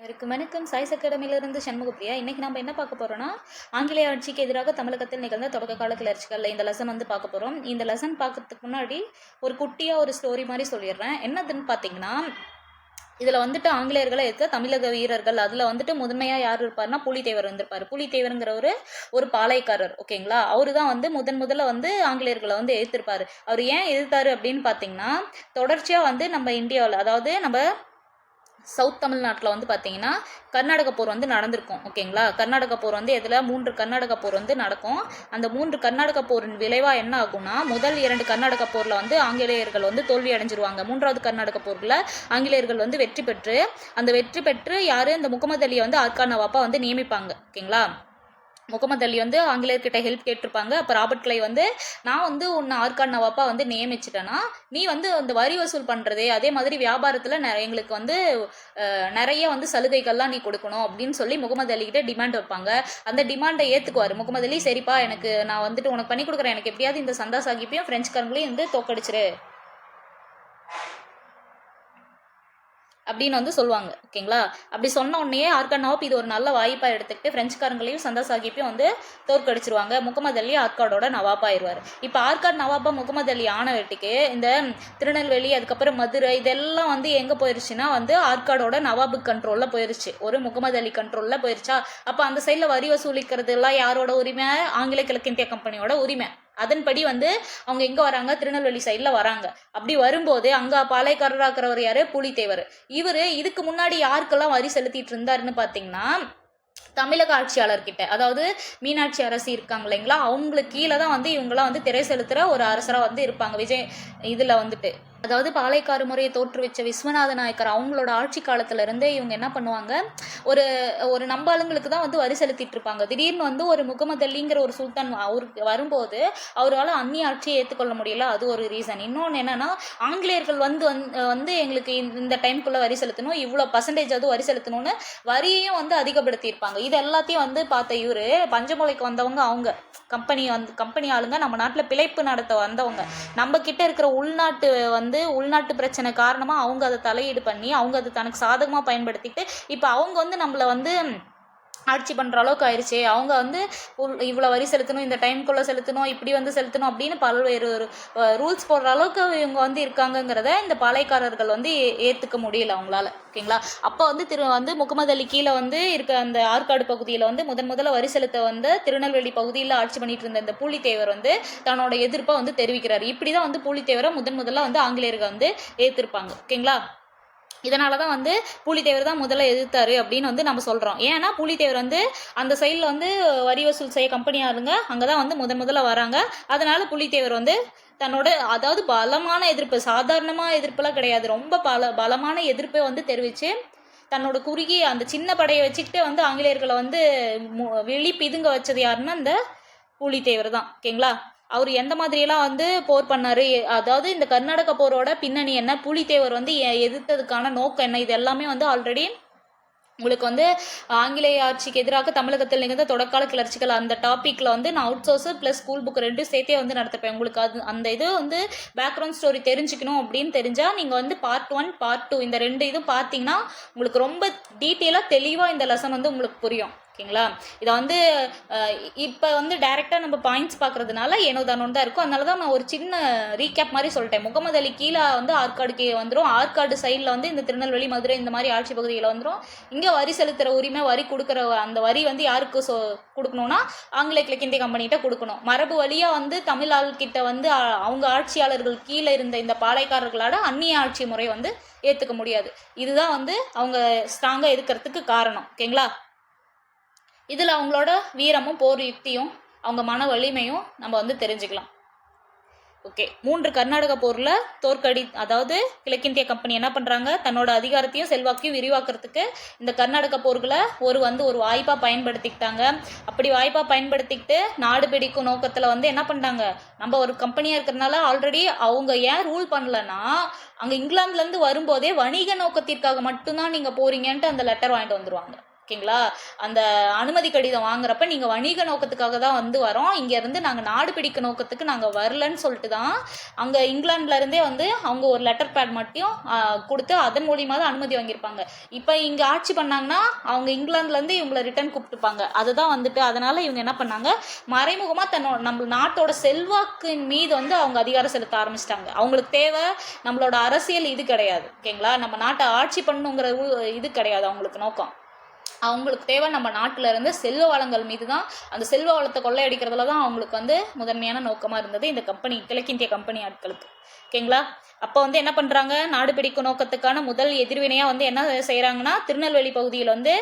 வணக்கம். சாய்ஸ் அகாடமியிலிருந்து சண்முகப்பிரியா. இன்னைக்கு நம்ம என்ன பார்க்க போறோம்னா, ஆங்கிலேய ஆட்சிக்கு எதிராக தமிழகத்தில் நிகழ்ந்த தொடக்க கால கிளர்ச்சிகள் இந்த லெசன் பார்க்க போறோம். இந்த லெசன் பார்க்கறதுக்கு முன்னாடி ஒரு குட்டியா ஒரு ஸ்டோரி மாதிரி சொல்லிடுறேன். என்னதுன்னு பார்த்தீங்கன்னா, இதில் ஆங்கிலேயர்களை எதிர்த்த தமிழக வீரர்கள் அதில் முதன்மையாக யார் இருப்பார்னா புலித்தேவர் இருந்திருப்பார். புலித்தேவருங்கிற ஒரு பாளையக்காரர், ஓகேங்களா. அவரு தான் முதல்ல ஆங்கிலேயர்களை எதிர்த்திருப்பார். அவர் ஏன் எதிர்த்தாரு அப்படின்னு பார்த்தீங்கன்னா, தொடர்ச்சியாக நம்ம இந்தியாவில், அதாவது நம்ம சவுத் தமிழ்நாட்டில் பார்த்தீங்கன்னா கர்நாடக போர் நடந்திருக்கும், ஓகேங்களா. கர்நாடக போர் இதில் 3 கர்நாடக போர் நடக்கும். அந்த 3 கர்நாடக போரின் விளைவாக என்ன ஆகும்னா, முதல் 2 கர்நாடக போரில் ஆங்கிலேயர்கள் தோல்வி அடைஞ்சிருவாங்க. 3வது கர்நாடக போரில் ஆங்கிலேயர்கள் வெற்றி பெற்று யார் இந்த முகமது அலியை ஆர்கான் நவாப்பா நியமிப்பாங்க, ஓகேங்களா. முகமது அலி ஆங்கிலேயர்கிட்ட ஹெல்ப் கேட்டிருப்பாங்க. அப்போ ராபர்ட் கிளை நான் உன்னை ஆர்கான் நவாப்பா நியமிச்சிட்டேன்னா நீ அந்த வரி வசூல் பண்ணுறதே, அதே மாதிரி வியாபாரத்தில் எங்களுக்கு நிறைய சலுகைகள்லாம் நீ கொடுக்கணும் அப்படின்னு சொல்லி முகமது அலிகிட்ட டிமாண்ட் வைப்பாங்க. அந்த டிமாண்டை ஏற்றுக்குவார் முகமது அலி. சரிப்பா, நான் உனக்கு பண்ணி கொடுக்குறேன், எனக்கு எப்படியாவது இந்த சந்தா சாஹிப்பையும் ஃப்ரெஞ்சுக்காரங்களையும் தோக்கடிச்சிரு அப்படின்னு சொல்லுவாங்க, ஓகேங்களா. அப்படி சொன்ன உடனே ஆர்கான் நவாப் இது ஒரு நல்ல வாய்ப்பாக எடுத்துக்கிட்டு ஃப்ரெஞ்சுக்காரங்களையும் சந்தா சாஹிப்பையும் தோற்கடிச்சிருவாங்க. முகமது அலி ஆர்காடோட நவாப்பாயிருவார். இப்போ ஆர்காட் நவாப்பா முகமது அலி ஆன வெட்டிக்கு இந்த திருநெல்வேலி, அதுக்கப்புறம் மதுரை, இதெல்லாம் எங்கே போயிருச்சுன்னா ஆர்காடோட நவாபு கண்ட்ரோலில் போயிருச்சு, ஒரு முகமது அலி கண்ட்ரோலில் போயிருச்சா. அப்போ அந்த சைடில் வரி வசூலிக்கிறது எல்லாம் யாரோட உரிமை? ஆங்கில கிழக்கிந்திய கம்பெனியோட உரிமை. அதன்படி அவங்க எங்கே வராங்க? திருநெல்வேலி சைடில் வராங்க. அப்படி வரும்போது அங்கே பாளையக்காரராக்கிறவர் யார்? புலித்தேவர். இவர் இதுக்கு முன்னாடி யாருக்கெல்லாம் வரி செலுத்திட்டு இருந்தாருன்னு பார்த்தீங்கன்னா, தமிழக ஆட்சியாளர்கிட்ட, அதாவது மீனாட்சி அரசி இருக்காங்க இல்லைங்களா, அவங்களுக்கு கீழே தான் இவங்கெல்லாம் திரை செலுத்துகிற ஒரு அரசராக இருப்பாங்க. விஜய் இதில் அதாவது பாளையக்கார முறையை தோற்றுவிச்ச விஸ்வநாத நாயக்கர் அவங்களோட ஆட்சி காலத்திலேருந்தே இவங்க என்ன பண்ணுவாங்க, ஒரு ஒரு நம்ம ஆளுங்களுக்கு தான் வரி செலுத்திட்டு இருப்பாங்க. திடீர்னு ஒரு முகமது அலிங்கிற ஒரு சுல்தான் அவருக்கு வரும்போது அவரால் அந்நிய ஆட்சியை ஏற்றுக்கொள்ள முடியல, அது ஒரு ரீசன். இன்னொன்று என்னன்னா, ஆங்கிலேயர்கள் எங்களுக்கு இந்த டைம்குள்ளே வரி செலுத்தணும், இவ்வளோ பர்சன்டேஜாவது வரி செலுத்தணும்னு வரியையும் அதிகப்படுத்தியிருப்பாங்க. இது எல்லாத்தையும் பார்த்த இவர் பஞ்சமொழிக்கு வந்தவங்க, அவங்க கம்பெனி ஆளுங்க, நம்ம நாட்டில் பிழைப்பு நடத்த வந்தவங்க. நம்ம கிட்ட இருக்கிற உள்நாட்டு பிரச்சனை காரணமாக அவங்க அதை தலையீடு பண்ணி அவங்க அதை தனக்கு சாதகமாக பயன்படுத்திட்டு இப்போ அவங்க நம்மளை ஆட்சி பண்ணுற அளவுக்கு ஆயிடுச்சு. அவங்க இவ்வளோ வரி செலுத்தணும், இந்த டைம்குள்ளே செலுத்தணும், இப்படி செலுத்தணும் அப்படின்னு பல்வேறு ரூல்ஸ் போடுற அளவுக்கு இவங்க இருக்காங்கங்கிறத இந்த பாளையக்காரர்கள் ஏற்றுக்க முடியல அவங்களால, ஓகேங்களா. அப்போ முகமது அலி கீழே இருக்க அந்த ஆற்காடு பகுதியில் முதல்ல வரி செலுத்த திருநெல்வேலி பகுதியில் ஆட்சி பண்ணிட்டு இருந்த இந்த புலித்தேவர் தன்னோட எதிர்ப்பை தெரிவிக்கிறார். இப்படி தான் புலித்தேவரை முதல்ல ஆங்கிலேயர்கள் ஏற்றிருப்பாங்க, ஓகேங்களா. இதனால தான் புலித்தேவர் தான் முதல்ல எதிர்த்தாரு அப்படின்னு நம்ம சொல்கிறோம். ஏன்னா புலித்தேவர் அந்த சைடில் வரி வசூல் செய்ய கம்பெனியாருங்க அங்கே தான் முதல்ல வராங்க. அதனால புலித்தேவர் தன்னோட, அதாவது பலமான எதிர்ப்பு, சாதாரணமாக எதிர்ப்பெல்லாம் கிடையாது, ரொம்ப பலமான எதிர்ப்பை தெரிவித்து தன்னோட குறுகிய அந்த சின்ன படையை வச்சுக்கிட்டு ஆங்கிலேயர்களை வெளி பிதுங்க வச்சது யாருன்னா இந்த புலித்தேவர் தான், ஓகேங்களா. அவர் எந்த மாதிரியெல்லாம் போர் பண்ணார், அதாவது இந்த கர்நாடக போரோட பின்னணி என்ன, புலித்தேவர் எதிர்த்ததுக்கான நோக்கம் என்ன, இது எல்லாமே ஆல்ரெடி உங்களுக்கு ஆங்கிலேய ஆட்சிக்கு எதிராக தமிழகத்தில் நிகழ்ந்த தொடக்கால கிளர்ச்சிகள் அந்த டாப்பிக்கில் நான் out source plus school book ரெண்டும் சேர்த்தே நடத்திருப்பேன். உங்களுக்கு அந்த இது பேக்ரவுண்ட் ஸ்டோரி தெரிஞ்சுக்கணும் அப்படின்னு தெரிஞ்சால் நீங்கள் பார்ட் 1 பார்ட் 2 இந்த 2 இதுவும் பார்த்தீங்கன்னா உங்களுக்கு ரொம்ப டீட்டெயிலாக தெளிவாக இந்த லெசன் உங்களுக்கு புரியும், ஓகேங்களா. இதை இப்போ டைரெக்டாக நம்ம பாயிண்ட்ஸ் பார்க்குறதுனால ஏனோ தானோன்னு தான் இருக்கும். அதனால தான் நான் ஒரு சின்ன ரீகேப் மாதிரி சொல்லிட்டேன். முகமது அலி கீழே ஆற்காடுக்கு வந்துடும், ஆற்காடு சைடில் இந்த திருநெல்வேலி, மதுரை இந்த மாதிரி ஆட்சி பகுதியில் வந்துடும். இங்கே வரி செலுத்துகிற உரிமை, வரி கொடுக்குற அந்த வரி யாருக்கு கொடுக்கணும்னா ஆங்கிலேய கிழக்கிந்திய கம்பெனிகிட்ட கொடுக்கணும். மரபு வழியாக தமிழ் ஆள்கிட்ட அவங்க ஆட்சியாளர்கள் கீழே இருந்த இந்த பாளையக்காரர்களோட அந்நிய ஆட்சி முறை ஏற்றுக்க முடியாது. இதுதான் அவங்க ஸ்ட்ராங்காக இருக்கிறதுக்கு காரணம், ஓகேங்களா. இதில் அவங்களோட வீரமும் போர் யுக்தியும் அவங்க மன வலிமையும் நம்ம தெரிஞ்சுக்கலாம். ஓகே, 3 கர்நாடக போரில் அதாவது கிழக்கிந்திய கம்பெனி என்ன பண்ணுறாங்க, தன்னோட அதிகாரத்தையும் செல்வாக்கையும் விரிவாக்குறதுக்கு இந்த கர்நாடக போர்களை ஒரு வாய்ப்பாக பயன்படுத்திக்கிட்டாங்க. அப்படி வாய்ப்பாக பயன்படுத்திக்கிட்டு நாடு பிடிக்கும் நோக்கத்தில் என்ன பண்ணாங்க, நம்ம ஒரு கம்பெனியாக இருக்கிறதுனால ஆல்ரெடி அவங்க ஏன் ரூல் பண்ணலன்னா, அங்கே இங்கிலாந்துலேருந்து வரும்போதே வணிக நோக்கத்திற்காக மட்டும்தான் நீங்கள் போகிறீங்கன்ட்டு அந்த லெட்டர் வாங்கிட்டு வந்துடுவாங்க, ஓகேங்களா? அந்த அனுமதி கடிதம் வாங்குறப்ப நீங்கள் வணிக நோக்கத்துக்காக தான் வந்து வரோம், இங்கேருந்து நாங்கள் நாடு பிடிக்க நோக்கத்துக்கு நாங்கள் வரலன்னு சொல்லிட்டு தான் அங்கே இங்கிலாந்துலேருந்தே வந்து அவங்க ஒரு லெட்டர் பேட் மட்டும் கொடுத்து அதன் மூலியமாக தான் அனுமதி வாங்கியிருப்பாங்க. இப்போ இங்கே ஆட்சி பண்ணாங்கன்னா அவங்க இங்கிலாந்துலேருந்து இவங்களை ரிட்டர்ன் கூப்பிட்டுப்பாங்க. அதுதான் வந்துட்டு அதனால் இவங்க என்ன பண்ணாங்க, மறைமுகமாக நம்ம நாட்டோட செல்வாக்கின் மீது வந்து அவங்க அதிகாரம் செலுத்த ஆரம்பிச்சிட்டாங்க. அவங்களுக்கு தேவை நம்மளோட அரசியல் இது கிடையாது, ஓகேங்களா? நம்ம நாட்டை ஆட்சி பண்ணுங்கிற இது கிடையாது அவங்களுக்கு நோக்கம். அவங்களுக்கு தேவை நம்ம நாட்டில் இருந்து செல்வ வளங்கள் மீது தான், அந்த செல்வ வளத்தை கொள்ளையடிக்கிறதுல தான் அவங்களுக்கு வந்து முதன்மையான நோக்கமாக இருந்தது இந்த கம்பெனி, கிழக்கிந்திய கம்பெனி ஆட்களுக்கு, ஓகேங்களா? அப்போ வந்து என்ன பண்ணுறாங்க, நாடு பிடிக்கும் நோக்கத்துக்கான முதல் எதிர்வினையாக வந்து என்ன செய்கிறாங்கன்னா, திருநெல்வேலி பகுதியில் வந்து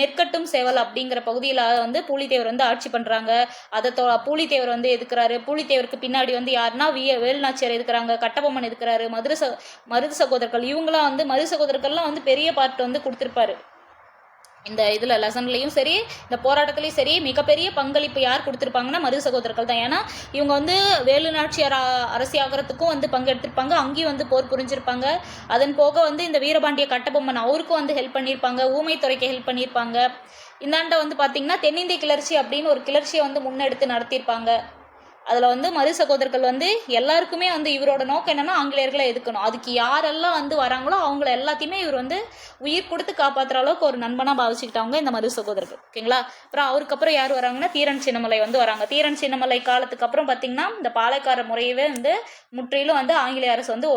நெற்கட்டும் சேவல் அப்படிங்கிற பகுதியில் வந்து பூலித்தேவர் வந்து ஆட்சி பண்ணுறாங்க. அதை பூலித்தேவர் வந்து எதுக்குறாரு. பூலித்தேவருக்கு பின்னாடி வந்து யாருன்னா வேலுநாச்சியார் எதுக்குறாங்க, கட்டபொம்மன் எதுக்குறாரு, மருது சகோதரர்கள், இவங்களாம் வந்து மருது சகோதரர்கள்லாம் வந்து பெரிய பார்ட் வந்து கொடுத்துருப்பாரு. இந்த இதில் லெசன்லையும் சரி, இந்த போராட்டத்துலேயும் சரி, மிகப்பெரிய பங்களிப்பு யார் கொடுத்துருப்பாங்கன்னா மருது சகோதரர்கள் தான். ஏன்னா இவங்க வந்து வேலுநாச்சியார் அரசி ஆகிறதுக்கும் வந்து பங்கெடுத்திருப்பாங்க, அங்கேயும் வந்து போர் புரிஞ்சிருப்பாங்க. அதன் போக வந்து இந்த வீரபாண்டிய கட்டபொம்மன் அவருக்கும் வந்து ஹெல்ப் பண்ணியிருப்பாங்க, ஊமைத்துறைக்கு ஹெல்ப் பண்ணியிருப்பாங்க. இந்தாண்ட வந்து பார்த்திங்கன்னா தென்னிந்திய கிளர்ச்சி அப்படின்னு ஒரு கிளர்ச்சியை வந்து முன்னெடுத்து நடத்தியிருப்பாங்க. அதில் வந்து மருது சகோதரர்கள் வந்து எல்லாருக்குமே வந்து இவரோட நோக்கம் என்னென்னா ஆங்கிலேயர்களை எதுக்கணும். அதுக்கு யாரெல்லாம் வந்து வராங்களோ அவங்கள எல்லாத்தையுமே இவர் வந்து உயிர் கொடுத்து காப்பாற்றுற அளவுக்கு ஒரு நண்பனாக பாவிச்சுக்கிட்டவங்க இந்த மருது சகோதரர்கள், ஓகேங்களா? அப்புறம் அவருக்கப்புறம் யார் வராங்கன்னா தீரன் சின்னமலை வந்து வராங்க. தீரன் சின்னமலை காலத்துக்கு அப்புறம் பார்த்திங்கன்னா இந்த பாளையக்கார முறையவே வந்து முற்றிலும் வந்து ஆங்கிலேய அரசு வந்து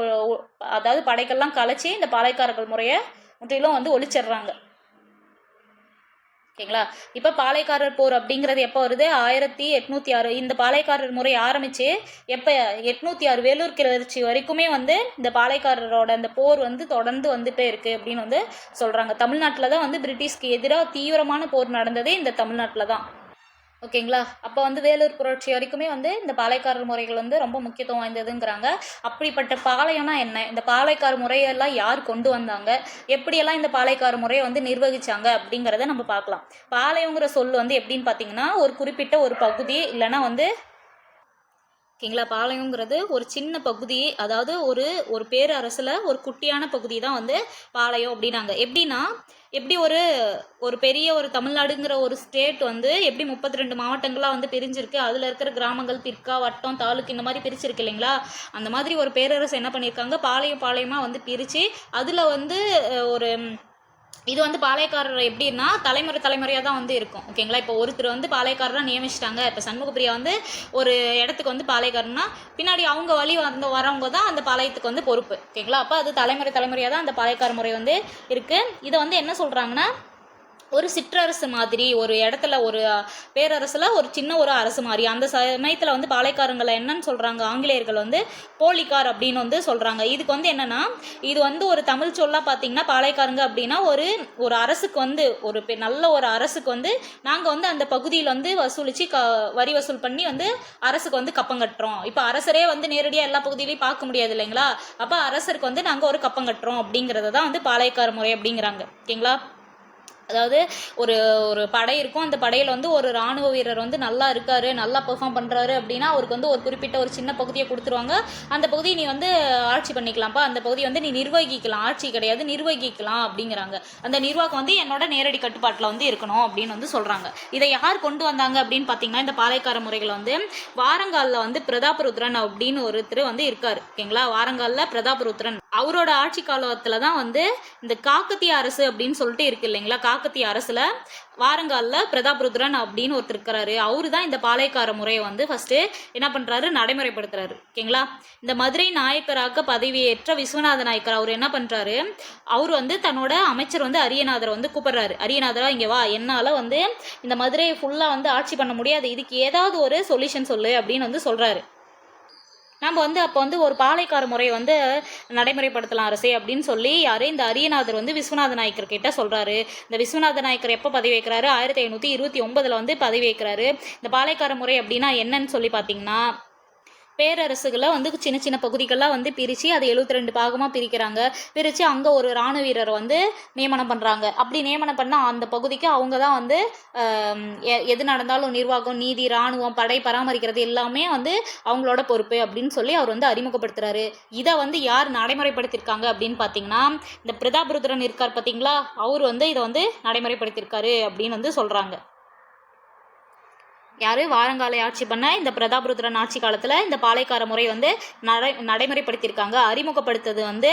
அதாவது படைக்கெல்லாம் கலைச்சி இந்த பாளையக்காரர்கள் முறையை முற்றிலும் வந்து ஒழிச்சிடுறாங்க, ஓகேங்களா? இப்போ பாளையக்காரர் போர் அப்படிங்கிறது எப்போ வருது, 1806. இந்த பாளையக்காரர் முறை ஆரம்பித்து எப்போ 806 வேலூர் கிளர்ச்சி வரைக்குமே வந்து இந்த பாளையக்காரரோட அந்த போர் வந்து தொடர்ந்து வந்துட்டே இருக்குது அப்படின்னு வந்து சொல்கிறாங்க. தமிழ்நாட்டில் தான் வந்து பிரிட்டிஷ்க்கு எதிராக தீவிரமான போர் நடந்ததே இந்த தமிழ்நாட்டில் தான், ஓகேங்களா? அப்போ வந்து வேலூர் புரட்சி வரைக்குமே வந்து இந்த பாளையக்காரர் முறைகள் வந்து ரொம்ப முக்கியத்துவம் வாய்ந்ததுங்கிறாங்க. அப்படிப்பட்ட பாளையம்னா என்ன, இந்த பாளையக்கார முறையெல்லாம் யார் கொண்டு வந்தாங்க, எப்படியெல்லாம் இந்த பாளையக்கார முறையை வந்து நிர்வகிச்சாங்க அப்படிங்கிறத நம்ம பார்க்கலாம். பாளையங்கிற சொல் வந்து எப்படின்னு பார்த்தீங்கன்னா ஒரு குறிப்பிட்ட ஒரு பகுதி இல்லைன்னா வந்து, ஓகேங்களா, பாளையங்கிறது ஒரு சின்ன பகுதி, அதாவது ஒரு பேரரசில் ஒரு குட்டியான பகுதி தான் வந்து பாளையம் அப்படின்னாங்க. எப்படின்னா எப்படி ஒரு பெரிய ஒரு தமிழ்நாடுங்கிற ஒரு ஸ்டேட் வந்து எப்படி 32 மாவட்டங்களாக வந்து பிரிஞ்சிருக்கு, அதில் இருக்கிற கிராமங்கள் பிற்கா வட்டம் தாலுக்கு இந்த மாதிரி பிரிச்சிருக்கு இல்லைங்களா? அந்த மாதிரி ஒரு பேரரசு என்ன பண்ணியிருக்காங்க, பாளையமாக வந்து பிரித்து அதில் வந்து ஒரு இது வந்து பாளையக்காரர் எப்படின்னா தலைமுறையாக தான் வந்து இருக்கும், ஓகேங்களா? இப்போ ஒருத்தர் வந்து பாளையக்காரராக நியமிச்சிட்டாங்க. இப்போ சண்முகப்பிரியா வந்து ஒரு இடத்துக்கு வந்து பாளையக்காரன்னா பின்னாடி அவங்க வழி வரவங்க தான் அந்த பாளையத்துக்கு வந்து பொறுப்பு, ஓகேங்களா? அப்போ அது தலைமுறையாக தான் அந்த பாளையக்கார முறை வந்து இருக்குது. இதை வந்து என்ன சொல்கிறாங்கன்னா ஒரு சிற்றரசு மாதிரி, ஒரு இடத்துல ஒரு பேரரசில் ஒரு சின்ன ஒரு அரசு மாதிரி. அந்த சமயத்தில் வந்து பாளையக்காரங்களை என்னன்னு சொல்கிறாங்க, ஆங்கிலேயர்கள் வந்து போலிக்கார் அப்படின்னு வந்து சொல்கிறாங்க. இதுக்கு வந்து என்னென்னா, இது வந்து ஒரு தமிழ் சொல்லாக பார்த்தீங்கன்னா பாளையக்காரங்க அப்படின்னா ஒரு அரசுக்கு வந்து நல்ல ஒரு அரசுக்கு வந்து நாங்கள் வந்து அந்த பகுதியில் வந்து வசூலித்து வரி வசூல் பண்ணி வந்து அரசுக்கு வந்து கப்பம் கட்டுறோம். இப்போ அரசரே வந்து நேரடியாக எல்லா பகுதியிலையும் பார்க்க முடியாது இல்லைங்களா? அப்போ அரசருக்கு வந்து நாங்கள் ஒரு கப்பம் கட்டுறோம் அப்படிங்கிறத தான் வந்து பாளையக்கார முறை அப்படிங்கிறாங்க, ஓகேங்களா? அதாவது ஒரு படை இருக்கும், அந்த படையில் வந்து ஒரு இராணுவ வீரர் வந்து நல்லா இருக்கார், நல்லா பெர்ஃபார்ம் பண்ணுறாரு அப்படின்னா அவருக்கு வந்து ஒரு குறிப்பிட்ட ஒரு சின்ன பகுதியை கொடுத்துருவாங்க. அந்த பகுதியை நீ வந்து ஆட்சி பண்ணிக்கலாம்ப்பா, அந்த பகுதியை வந்து நீ நிர்வகிக்கலாம், ஆட்சி கிடையாது நிர்வகிக்கலாம் அப்படிங்கிறாங்க. அந்த நிர்வாகம் வந்து என்னோட நேரடி கட்டுப்பாட்டில் வந்து இருக்கணும் அப்படின்னு வந்து சொல்கிறாங்க. இதை யார் கொண்டு வந்தாங்க அப்படின்னு பார்த்தீங்கன்னா இந்த பாளையக்கார முறைகளை வந்து வாரங்காலில் வந்து பிரதாபருத்ரன் அப்படின்னு ஒருத்தர் வந்து இருக்கார், ஓகேங்களா? வாரங்காலில் பிரதாபருத்ரன் அவரோட ஆட்சி காலத்தில் தான் வந்து இந்த காக்கத்திய அரசு அப்படின்னு சொல்லிட்டு இருக்கு இல்லைங்களா? காக்கத்திய அரசுல வாரங்காலில் பிரதாபருத்ரன் அப்படின்னு ஒருத்தர் இருக்கிறாரு. அவரு தான் இந்த பாளையக்கார முறையை வந்து ஃபர்ஸ்ட் என்ன பண்றாரு, நடைமுறைப்படுத்துறாரு, ஓகேங்களா? இந்த மதுரை நாயக்கராக பதவியேற்ற விஸ்வநாத நாயக்கர் அவர் என்ன பண்றாரு, அவர் வந்து தன்னோட அமைச்சர் வந்து அரியநாதரை வந்து கூப்பிடுறாரு. அரியநாதரா இங்கே வா, என்னால் வந்து இந்த மதுரையை ஃபுல்லாக வந்து ஆட்சி பண்ண முடியாது, இதுக்கு ஏதாவது ஒரு சொல்யூஷன் சொல்லு அப்படின்னு வந்து சொல்றாரு. நம்ம வந்து அப்போ வந்து ஒரு பாளையக்கார முறையை வந்து நடைமுறைப்படுத்தலாம் அரசே அப்படின்னு சொல்லி இந்த அரியநாதர் வந்து விஸ்வநாத நாயக்கர் கிட்ட சொல்கிறாரு. இந்த விஸ்வநாத நாயக்கர் எப்போ பதவி வைக்கிறாரு, 1529 வந்து பதவி வைக்கிறாரு. இந்த பாளையக்கார முறை அப்படின்னா என்னன்னு சொல்லி பார்த்தீங்கன்னா, பேரரசுகளை வந்து சின்ன சின்ன பகுதிகளாக வந்து பிரித்து அதை 72 பாகமாக பிரிக்கிறாங்க. பிரித்து அங்கே ஒரு இராணுவ வீரரை வந்து நியமனம் பண்ணுறாங்க. அப்படி நியமனம் பண்ணால் அந்த பகுதிக்கு அவங்க தான் வந்து எது நடந்தாலும் நிர்வாகம், நீதி, இராணுவம், படை பராமரிக்கிறது எல்லாமே வந்து அவங்களோட பொறுப்பு அப்படின்னு சொல்லி அவர் வந்து அறிமுகப்படுத்துகிறாரு. இதை வந்து யார் நடைமுறைப்படுத்தியிருக்காங்க அப்படின்னு பார்த்தீங்கன்னா, இந்த பிரதாபருத்ரன் இருக்கார் பார்த்தீங்களா, அவர் வந்து இதை வந்து நடைமுறைப்படுத்தியிருக்காரு அப்படின்னு வந்து சொல்கிறாங்க. யார் வாரங்காலை ஆட்சி பண்ண இந்த பிரதாபருத்ரன் ஆட்சி காலத்தில் இந்த பாளையக்கார முறை வந்து நடைமுறைப்படுத்தியிருக்காங்க. அறிமுகப்படுத்தது வந்து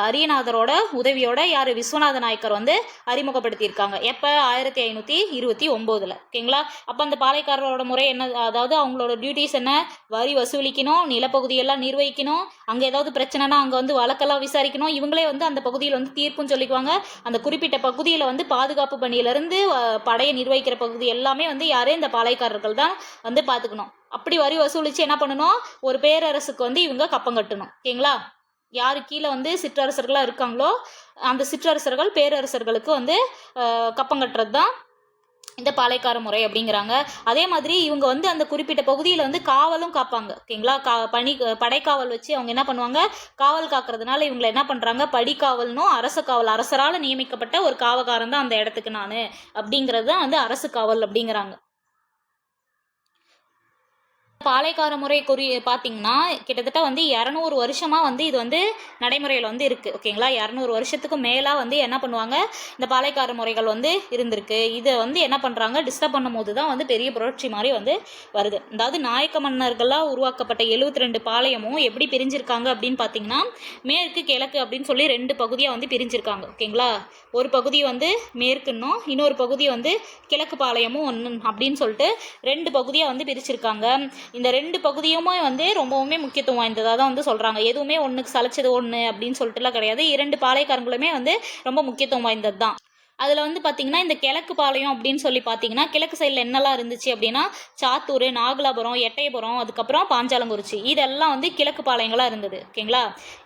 அரியநாதரோட உதவியோட யார் விஸ்வநாத நாயக்கர் வந்து அறிமுகப்படுத்தியிருக்காங்க. எப்போ 1529. ஓகேங்களா. அப்போ அந்த பாளையக்காரரோட முறை என்ன, அதாவது அவங்களோட டியூட்டிஸ் என்ன, வரி வசூலிக்கணும், நிலப்பகுதியெல்லாம் நிர்வகிக்கணும், அங்கே ஏதாவது பிரச்சனைனா அங்கே வந்து வழக்கெல்லாம் விசாரிக்கணும், இவங்களே வந்து அந்த பகுதியில் வந்து தீர்ப்பும் சொல்லிக்குவாங்க. அந்த குறிப்பிட்ட பகுதியில் வந்து பாதுகாப்பு பணியிலேருந்து படையை நிர்வகிக்கிற பகுதி எல்லாமே வந்து யாரே இந்த பாளையக்காரர்கள் தான் வந்து பார்த்துக்கணும். அப்படி வரி வசூலித்து என்ன பண்ணணும், ஒரு பேரரசுக்கு வந்து இவங்க கப்பம் கட்டணும். ஓகேங்களா. யாரு கீழே வந்து சிற்றரசர்களாக இருக்காங்களோ அந்த சிற்றரசர்கள் பேரரசர்களுக்கு வந்து கப்பம் கட்டுறது தான் இந்த பாளையக்கார முறை அப்படிங்கிறாங்க. அதே மாதிரி இவங்க வந்து அந்த குறிப்பிட்ட பகுதியில் வந்து காவலும் காப்பாங்க. ஓகேங்களா. படைக்காவல் வச்சு அவங்க என்ன பண்ணுவாங்க, காவல் காக்கிறதுனால இவங்களை என்ன பண்ணுறாங்க, படிக்காவல்னும் அரச காவல், அரசரால் நியமிக்கப்பட்ட ஒரு காவகாரன் தான் அந்த இடத்துக்கு நான் அப்படிங்கிறது தான் வந்து அரசு காவல் அப்படிங்கிறாங்க. பாளையக்கார முறை பார்த்தீங்கன்னா கிட்டத்தட்ட வந்து 200 வருஷமாக வந்து இது வந்து நடைமுறையில் வந்து இருக்குது. ஓகேங்களா. 200 வருஷத்துக்கு மேலாக வந்து என்ன பண்ணுவாங்க, இந்த பாளையக்கார முறைகள் வந்து இருந்திருக்கு. இதை வந்து என்ன பண்ணுறாங்க, டிஸ்டர்ப் பண்ணும் போது தான் வந்து பெரிய புரட்சி மாதிரி வந்து வருது. அதாவது நாயக்க மன்னர்களாக உருவாக்கப்பட்ட 72 பாளையமும் எப்படி பிரிஞ்சிருக்காங்க அப்படின்னு பார்த்தீங்கன்னா, மேற்கு கிழக்கு அப்படின்னு சொல்லி 2 பகுதியாக வந்து பிரிஞ்சிருக்காங்க. ஓகேங்களா. ஒரு பகுதி வந்து மேற்குன்னும் இன்னொரு பகுதி வந்து கிழக்கு பாளையமும் ஒன்று அப்படின்னு சொல்லிட்டு 2 பகுதியாக வந்து பிரிச்சிருக்காங்க. இந்த 2 பகுதியுமே வந்து ரொம்பவுமே முக்கியத்துவம் வாய்ந்ததாக தான் வந்து சொல்கிறாங்க. எதுவுமே ஒன்றுக்கு சளைச்சது ஒன்று அப்படின்னு சொல்லிட்டுலாம் கிடையாது. 2 பாளையக்காரங்களுமே வந்து ரொம்ப முக்கியத்துவம் வாய்ந்தது தான். அதில் வந்து பார்த்திங்கன்னா இந்த கிழக்கு பாளையம் அப்படின்னு சொல்லி பார்த்தீங்கன்னா, கிழக்கு சைடில் என்னெல்லாம் இருந்துச்சு அப்படின்னா, சாத்தூர், நாகலாபுரம், எட்டயபுரம், அதுக்கப்புறம் பாஞ்சாலங்குறிச்சி, இதெல்லாம் வந்து கிழக்கு பாளையங்களாக இருந்தது. ஓகேங்களா.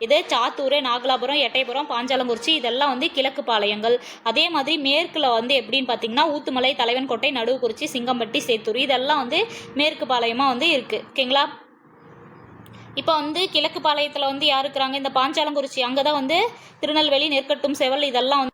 இது சாத்தூர், நாகலாபுரம், எட்டயபுரம், பாஞ்சாலங்குறிச்சி இதெல்லாம் வந்து கிழக்கு பாளையங்கள். அதே மாதிரி மேற்கில் வந்து எப்படின்னு பார்த்தீங்கன்னா, ஊத்துமலை, தலைவன்கோட்டை, நடுவுக்குறிச்சி, சிங்கம்பட்டி, சேத்தூர் இதெல்லாம் வந்து மேற்கு பாளையமாக வந்து இருக்குது. ஓகேங்களா. இப்போ வந்து கிழக்கு பாளையத்தில் வந்து யார் இருக்கிறாங்க, இந்த பாஞ்சாலங்குறிச்சி, அங்கே தான் வந்து திருநெல்வேலி, நெற்கட்டும் சேவல் இதெல்லாம்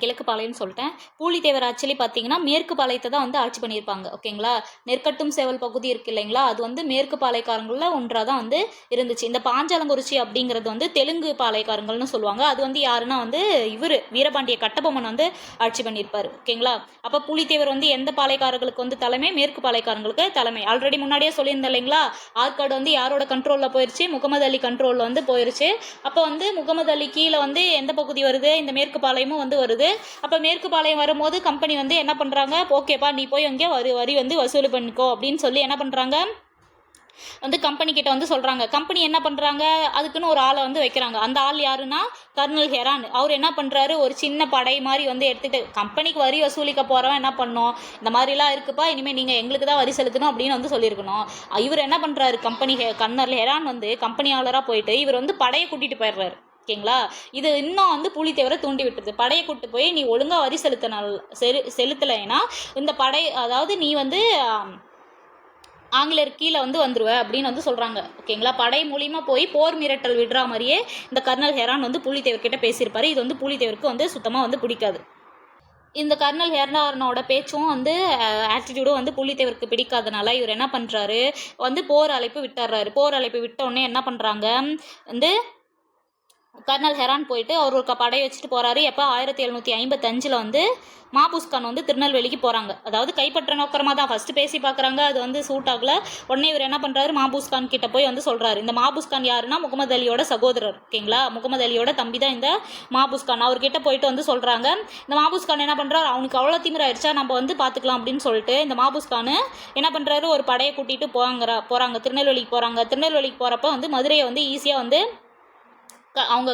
கிழக்கு பாளையம்னு சொல்லிட்டேன். பூலித்தேவர் ஆட்சியில் பார்த்தீங்கன்னா மேற்கு பாளையத்தை தான் வந்து ஆட்சி பண்ணியிருப்பாங்க. ஓகேங்களா. நெற்கட்டும் சேவல் பகுதி இருக்குது இல்லைங்களா, அது வந்து மேற்கு பாளையக்காரங்களில் ஒன்றாக தான் வந்து இருந்துச்சு. இந்த பாஞ்சாலங்குறிச்சி அப்படிங்கிறது வந்து தெலுங்கு பாளையக்காரங்கள்னு சொல்லுவாங்க. அது வந்து யாருன்னா வந்து இவர் வீரபாண்டிய கட்டபொம்மன் வந்து ஆட்சி பண்ணியிருப்பார். ஓகேங்களா. அப்போ பூலித்தேவர் வந்து எந்த பாளையக்காரர்களுக்கு வந்து தலைமை, மேற்கு பாளையக்காரங்களுக்கு தலைமை. ஆல்ரெடி முன்னாடியே சொல்லியிருந்தேன் இல்லைங்களா, ஆற்காடு வந்து யாரோட கண்ட்ரோலில் போயிடுச்சு, முகமது அலி கண்ட்ரோலில் வந்து போயிடுச்சு. அப்போ வந்து முகமது அலி கீழே வந்து எந்த பகுதி வருது, இந்த மேற்கு பாளையமும் வந்து வருது. அப்போ மேற்கு பாளையம் வரும்போது கம்பெனி வந்து என்ன பண்ணுறாங்க, ஓகேப்பா நீ போய் அங்கே வரி வந்து வசூல் பண்ணிக்கோ அப்படின்னு சொல்லி என்ன பண்ணுறாங்க, வந்து கம்பெனி கிட்ட வந்து சொல்கிறாங்க. கம்பெனி என்ன பண்ணுறாங்க, அதுக்குன்னு ஒரு ஆளை வந்து வைக்கிறாங்க. அந்த ஆள் யாருன்னா கர்னல் ஹெரான். அவர் என்ன பண்ணுறாரு, ஒரு சின்ன படை மாதிரி வந்து எடுத்துகிட்டு கம்பெனிக்கு வரி வசூலிக்க போகிறவன் என்ன பண்ணோம், இந்த மாதிரிலாம் இருக்குப்பா, இனிமேல் நீங்கள் எங்களுக்கு தான் வரி செலுத்தணும் அப்படின்னு வந்து சொல்லியிருக்கணும். இவர் என்ன பண்ணுறாரு, கர்னல் ஹெரான் வந்து கம்பெனியாளராக போயிட்டு இவர் வந்து படையை கூட்டிகிட்டு போயிடுறாரு. ஓகேங்களா. இது இன்னும் வந்து பூலித்தேவரை தூண்டி விட்டுருது. படையை கூட்டு போய் நீ ஒழுங்காக வரி செலுத்தலைன்னா இந்த படை, அதாவது நீ வந்து ஆங்கிலேயர் கீழே வந்து வந்துருவ அப்படின்னு வந்து சொல்கிறாங்க. ஓகேங்களா. படை மூலியமாக போய் போர் மிரட்டல் விடுற மாதிரியே இந்த கர்னல் ஹெரான் வந்து பூலித்தேவர்கிட்ட பேசியிருப்பாரு. இது வந்து பூலித்தேவருக்கு வந்து சுத்தமாக வந்து பிடிக்காது. இந்த கர்னல் ஹெரானோட பேச்சும் வந்து ஆட்டிடியூடும் வந்து பூலித்தேவருக்கு பிடிக்காதனால இவர் என்ன பண்ணுறாரு, வந்து போர் அழைப்பு விட்டுறாரு. போர் அழைப்பு விட்ட உடனே என்ன பண்ணுறாங்க, வந்து கர்னல் ஹெரான் போயிட்டு அவர் ஒரு படையை வச்சுட்டு போகிறாரு. எப்போ 1755 வந்து மாபூஸ்கான் வந்து திருநெல்வேலிக்கு போகிறாங்க. அதாவது கைப்பற்ற நோக்கரமாக தான் ஃபஸ்ட்டு பேசி பார்க்குறாங்க, அது வந்து சூட் ஆகலை. உடனே இவர் என்ன பண்ணுறாரு, மாபூஸ்கான் கிட்ட போய் வந்து சொல்கிறாரு. இந்த மாபூஸ்கான் யாருன்னா முகமது அலியோட சகோதரர். ஓகேங்களா. முகமது அலியோட தம்பி தான் இந்த மாபூஸ்கான். அவர்கிட்ட போயிட்டு வந்து சொல்கிறாங்க. இந்த மாபூஸ்கான் என்ன பண்ணுறாரு, அவனுக்கு அவ்வளோ திமிராயிடுச்சா, நம்ம வந்து பார்த்துக்கலாம் அப்படின்னு சொல்லிட்டு இந்த மாபூஸ்கான் என்ன பண்ணுறாரு, ஒரு படையை கூட்டிகிட்டு போகிறாங்க திருநெல்வேலிக்கு போகிறாங்க. திருநெல்வேலிக்கு போகிறப்ப வந்து மதுரையை வந்து ஈஸியாக வந்து அவங்க